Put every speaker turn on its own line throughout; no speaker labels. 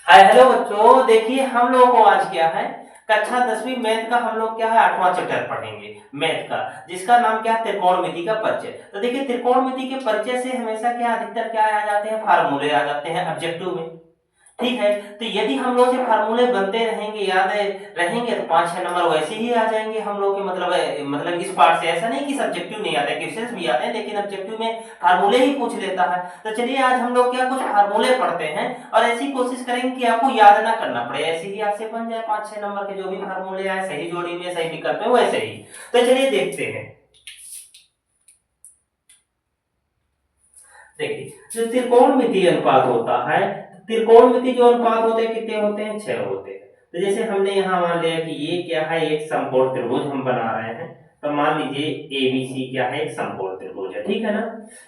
Hi hello बच्चों, देखिए हम लोगों को आज क्या है, कक्षा 10वीं मैथ का हम लोग क्या है 8वां चैप्टर पढ़ेंगे मैथ का, जिसका नाम क्या है त्रिकोणमिति का परिचय। तो देखिए त्रिकोणमिति के परिचय से हमेशा क्या अधिकतर क्या आ जाते हैं, फार्मूले आ जाते हैं ऑब्जेक्टिव में। ठीक है, तो यदि हम लोग से फार्मूले बनते रहेंगे, याद है रहेंगे, तो 5-6 नंबर वैसे ही आ जाएंगे हम लोग के। मतलब इस पार्ट से ऐसा नहीं कि सब्जेक्टिव नहीं आता है, क्वेश्चंस भी आते हैं, लेकिन ऑब्जेक्टिव में फार्मूले ही पूछ लेता है। तो चलिए आज हम लोग क्या कुछ फार्मूले पढ़ते हैं और ऐसी कोशिश करेंगे कि आपको याद ना करना पड़े, ऐसे ही आपसे बन जाए 5-6 नंबर के जो भी फार्मूले आए, सही जोड़ी में सही विकल्प में वैसे ही। तो चलिए देखते हैं। देखिए जो त्रिकोणमितीय अनुपात होता है, त्रिकोणमिति जो अनुपात होते हैं कितने होते हैं, 6 होते हैं। तो जैसे हमने यहाँ मान लिया कि ये क्या है, एक समकोण त्रिभुज हम बना रहे हैं। तो मान लीजिए एबीसी क्या है, एक समकोण त्रिभुज है, ठीक है ना।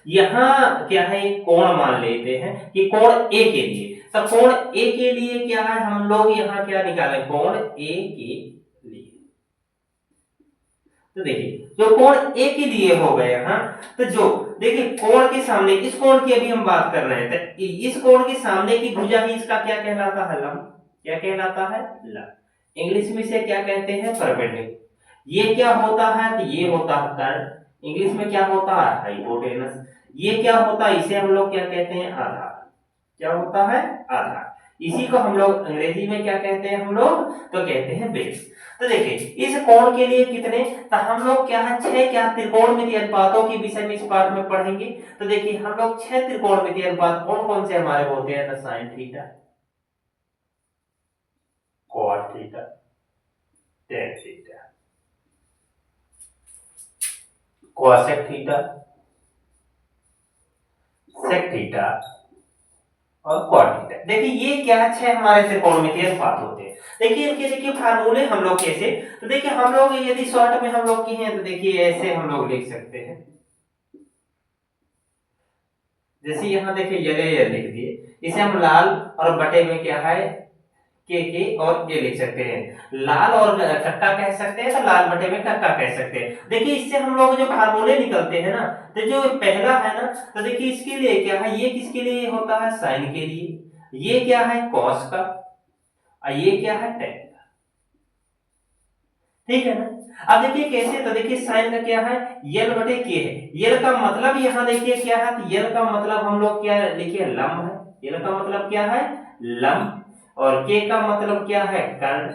यहाँ क्या है, एक कोण मान लेते हैं कि कोण ए के लिए, तो कोण ए के लिए क्या है, हम लोग यहाँ क्या निकालें, कोण ए के लिए। तो देखिए जो कोण ए के लिए हो गए यहाँ, तो जो देखिए कोण के सामने, इस कोण की अभी हम बात कर रहे हैं, तो इस कोण के सामने की भुजा ही इसका क्या कहलाता है, लंब। क्या कहलाता है, लंब। इंग्लिश में से क्या कहते हैं, परपेंडिकुलर। ये क्या होता है, तो ये होता है कर्ण। इंग्लिश में क्या होता है, हाइपोटेनस। ये क्या होता है, इसे हम लोग क्या कहते हैं, आधार। क्या होता है, आधार। इसी को हम लोग अंग्रेजी में क्या कहते हैं, हम लोग तो कहते हैं बेस। तो देखिए इस कोण के लिए कितने, तो हम लोग क्या है 6 क्या त्रिकोणमिति अनुपातों के विषय में इस पाठ में पढ़ेंगे। तो देखिए हम लोग 6 त्रिकोणमिति अनुपात कौन कौन से हमारे होते हैं, तो sine theta, cot theta, tan theta, cosec theta, sec theta और कॉट थीटा। देखिए ये क्या है, 6 हमारे त्रिकोणमिति अनुपात होते हैं। देखिए इनके देखिए फार्मूले हम लोग कैसे, तो देखिए हम लोग यदि शॉर्ट में हम लोग की हैं, तो देखिए ऐसे हम लोग लिख सकते हैं। जैसे यहाँ देखिए ये लिख दिए, इसे हम लाल और बटे में क्या है, के और ये लिख सकते हैं, लाल और कक्का कह सकते हैं, तो लाल बटे में कक्का कह सकते हैं। देखिए इससे हम लोग जो फार्मूले निकलते हैं ना, तो जो पहला है ना, तो देखिए इसके लिए क्या है, ये किसके लिए होता है, साइन के लिए। ये क्या है, कॉस का, और ये क्या है, टेन का। ठीक है ना। अब देखिए कैसे, तो देखिए साइन का क्या है, यल बटे के है। यल का मतलब यहाँ देखिए क्या है, तो यल का मतलब हम लोग क्या लिखे, लंब है। यल का मतलब क्या है, लंब। और के का मतलब क्या है, कर्ण।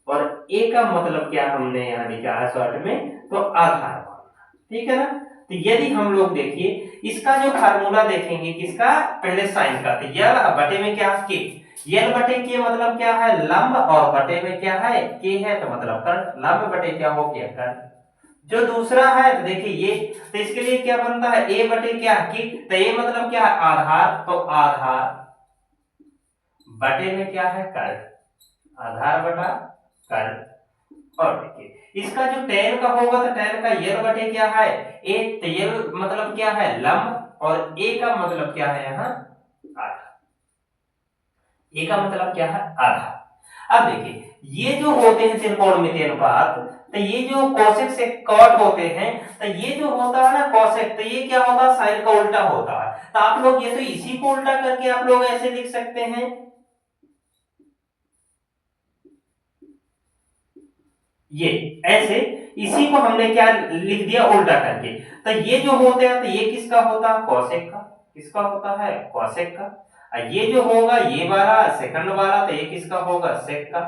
और ए का मतलब क्या हमने यहाँ लिखा है शॉर्ट में, तो आधार। ठीक है ना। तो यदि हम लोग देखिए इसका जो फार्मूला देखेंगे किसका, पहले साइन का, तो यल बटे में क्या, के। यल बटे के मतलब क्या है, लंब, और बटे में क्या है, के है, तो मतलब कर्ण। लंब बटे क्या हो गया, कर्ण। जो दूसरा है तो देखिए ये, तो इसके लिए क्या बनता है, ए बटे क्या, के। तो ए मतलब क्या है, आधार, तो आधार बटे में क्या है, कर्ण। आधार बटा कर्ण। और देखिए इसका जो टेन का होगा, तो टेन का यल बटे क्या है, ए। तो यल मतलब क्या है, लंब, और ए का मतलब क्या है यहाँ, आधा। ए का मतलब क्या है, आधा। अब देखिए ये जो होते हैं त्रिकोणमितीय अनुपात, तो ये जो कोसेक से कॉट होते हैं, तो ये जो होता है ना कोसेक, तो ये क्या होता है, साइन का उल्टा होता है। तो आप लोग ये तो इसी को उल्टा करके आप लोग ऐसे लिख सकते हैं, ये ऐसे, इसी को हमने क्या लिख दिया, उल्टा करके। तो ये जो होते हैं, तो ये किसका होता है, कॉसेक का। किसका होता है, कॉसेक का। और ये जो होगा, ये वाला सेकंड वाला, तो ये किसका होगा, सेक का।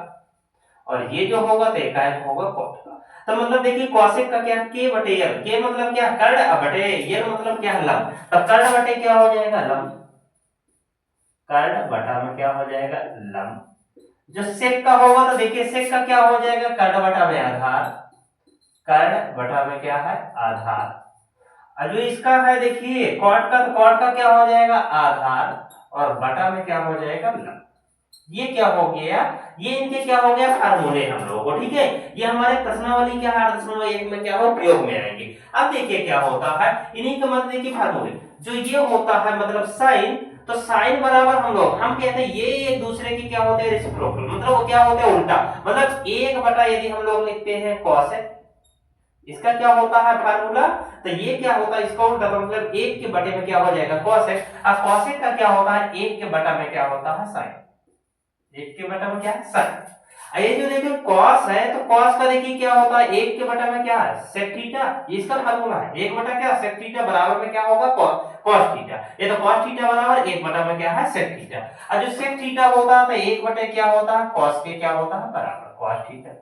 और ये जो होगा, तो एकाएक होगा कॉट का। तो मतलब देखिए कॉसेक का क्या, के बटे यल। के मतलब क्या, कर्ण, बटे यल मतलब क्या है, लंब। तो कर्ण बटे क्या हो जाएगा, लंब। कर्ण बटा में क्या हो जाएगा, लंब। जो सेक का होगा, तो देखिए सेक का क्या हो जाएगा, कर्ण बटा में आधार। कर्ण बटा में क्या है, आधार। और जो इसका है देखिए कॉट का, तो कॉट का क्या हो जाएगा, आधार, और बटा में क्या हो जाएगा, लंब। ये क्या हो गया, ये इनके क्या हो गया, फार्मूले हम लोगों को। ठीक है, ये हमारे प्रश्नावली क्या 8.1 में क्या हो, प्रयोग में आएंगे। अब देखिए क्या होता है, इन्हीं के मतलब देखिए फार्मूले जो ये होता है, मतलब साइन, तो साइन बराबर हम कहते हैं ये एक दूसरे के क्या होते हैं, रेसिप्रोकल, मतलब वो क्या होते हैं, उल्टा। मतलब एक बटा यदि हम लोग लिखते हैं कॉसेक, इसका क्या होता है फार्मूला, तो ये क्या होता है, इसका उल्टा, मतलब एक के बटे में क्या हो जाएगा, कॉसेक। अब कॉसेक का क्या होता है, एक के बटा में क्या होता है, साइन। 1 के बटा में क्या है साइन। ये जो देखिए cos है तो cos का देखिए क्या होता है 1 के बटा में क्या है sec थीटा, इसका फार्मूला है 1 बटा क्या sec थीटा बराबर में क्या होगा cos थीटा। ये तो cos थीटा बराबर 1 बटा में क्या है sec थीटा। और जो sec थीटा होता है तो 1 बटे क्या होता है cos के क्या होता है बराबर cos थीटा।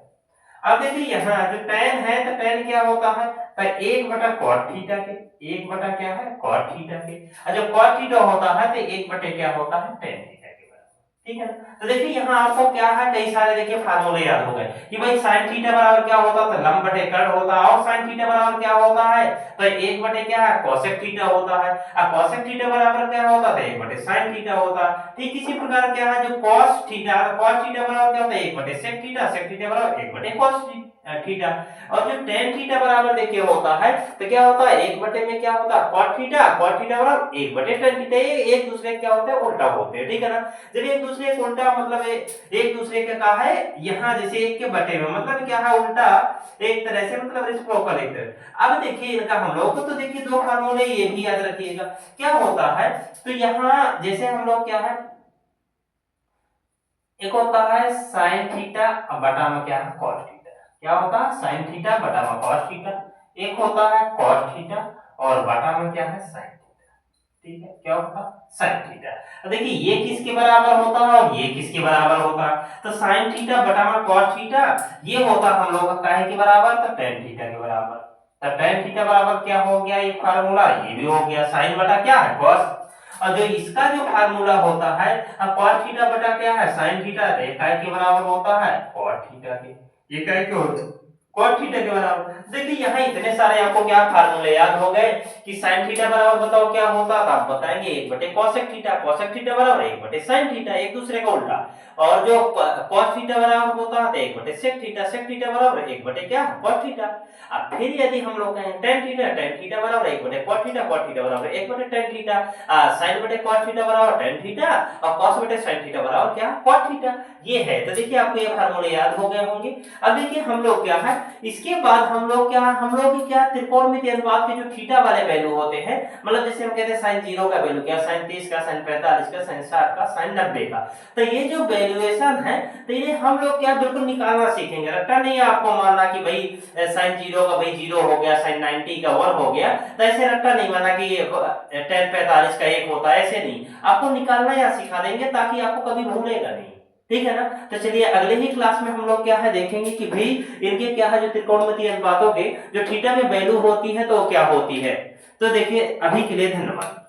अब देखिए यहाँ जो tan है तो tan क्या होता है तो 1 बटा cot थीटा के 1 बटा क्या है cot थीटा के। और जब cot थीटा होता है तो 1 बटे क्या होता है tan थीटा के बराबर। ठीक है तो देखिए यहाँ आपको क्या है कई सारे देखिए फार्मूले याद हो गए कि भाई sin थीटा बराबर क्या होता है तो लंब बटे कर्ण होता है, और sin थीटा बराबर क्या होता है तो 1 बटे क्या है cosec थीटा होता है, और cosec थीटा बराबर क्या होता है 1 बटे sin थीटा होता है। ठीक इसी प्रकार क्या है जो cos थीटा तो cos थीटा बराबर क्या होता है 1 बटे sec थीटा, sec थीटा बराबर 1 बटे cos थीटा। और जो tan थीटा बराबर देखिए होता है तो क्या होता है 1 बटे में क्या होता है cot थीटा बराबर 1 बटे tan थीटा। ये एक दूसरे क्या होते हैं उल्टा होते हैं। ठीक है ना, जब एक दूसरे को उल्टा मतलब एक दूसरे का कहा है यहाँ जैसे 1 के बटे में मतलब क्या है उल्टा एक तरह से मतलब रेसिप्रोकल एक तरह। अब देखिए इनका हम लोग को तो देखिए दो फार्मूले ये भी याद रखिएगा क्या होता है तो यहाँ जैसे हम लोग क्या है एक होता है sin थीटा बटा में क्या है cos थीटा, क्या होता है sin थीटा बटा में cos थीटा, एक होता है cos थीटा और बटा में क्या है sin थीटा। ठीक है क्या होता है sin थीटा। तो देखिए ये किसके बराबर होता है और ये किसके बराबर होता है तो sin थीटा बटा में cos थीटा ये होता हम लोग का काहे के बराबर तो tan थीटा के बराबर। तो tan थीटा बराबर क्या हो गया ये फार्मूला ये भी हो गया sin बटा क्या है cos। और जो इसका जो फार्मूला होता है cos थीटा बटा क्या है sin थीटा काय के बराबर होता है cot थीटा के। ये काय के होता है cot थीटा के बराबर। देखिए यहाँ इतने सारे आपको क्या फार्मूले याद हो गए कि sin थीटा बराबर बताओ क्या होता था आप बताएंगे 1 बटे cosec थीटा बराबर 1 बटे sin थीटा एक दूसरे का उल्टा। और जो cos थीटा बराबर होता है 1 बटे sec थीटा बराबर 1 बटे क्या cot थीटा। अब फिर यदि हम लोग कहें tan थीटा बराबर 1 बटे cot थीटा बराबर 1 बटे tan थीटा, sin बटे cos थीटा बराबर tan थीटा और cos बटे sin थीटा बराबर क्या cot थीटा। ये है तो देखिए आपको ये फार्मूले याद हो गए होंगे। अब देखिए हम लोग क्या है इसके बाद हम लोग की क्या त्रिकोणमितीय अनुपात के जो थीटा वाले वैल्यू होते हैं मतलब जैसे हम कहते हैं sin 0 का वैल्यू क्या sin 30 का sin 45 का sin 60 का sin 90 का। तो ये जो वैल्यूएशन है तो ये हम लोग क्या बिल्कुल निकालना सीखेंगे। रट्टा नहीं है आपको मानना कि भाई sin 0 का भाई 0 हो गया sin 90 का 1 हो गया तो ऐसे रट्टा नहीं मानना कि tan 45 का 1 होता है, ऐसे नहीं आपको निकालना या सिखा देंगे ताकि आपको कभी भूलेगा नहीं। ठीक है ना, तो चलिए अगले ही क्लास में हम लोग क्या है देखेंगे कि भाई इनके क्या है जो त्रिकोणमितीय अनुपातों के जो थीटा में वैल्यू होती है तो क्या होती है। तो देखिए अभी के लिए धन्यवाद।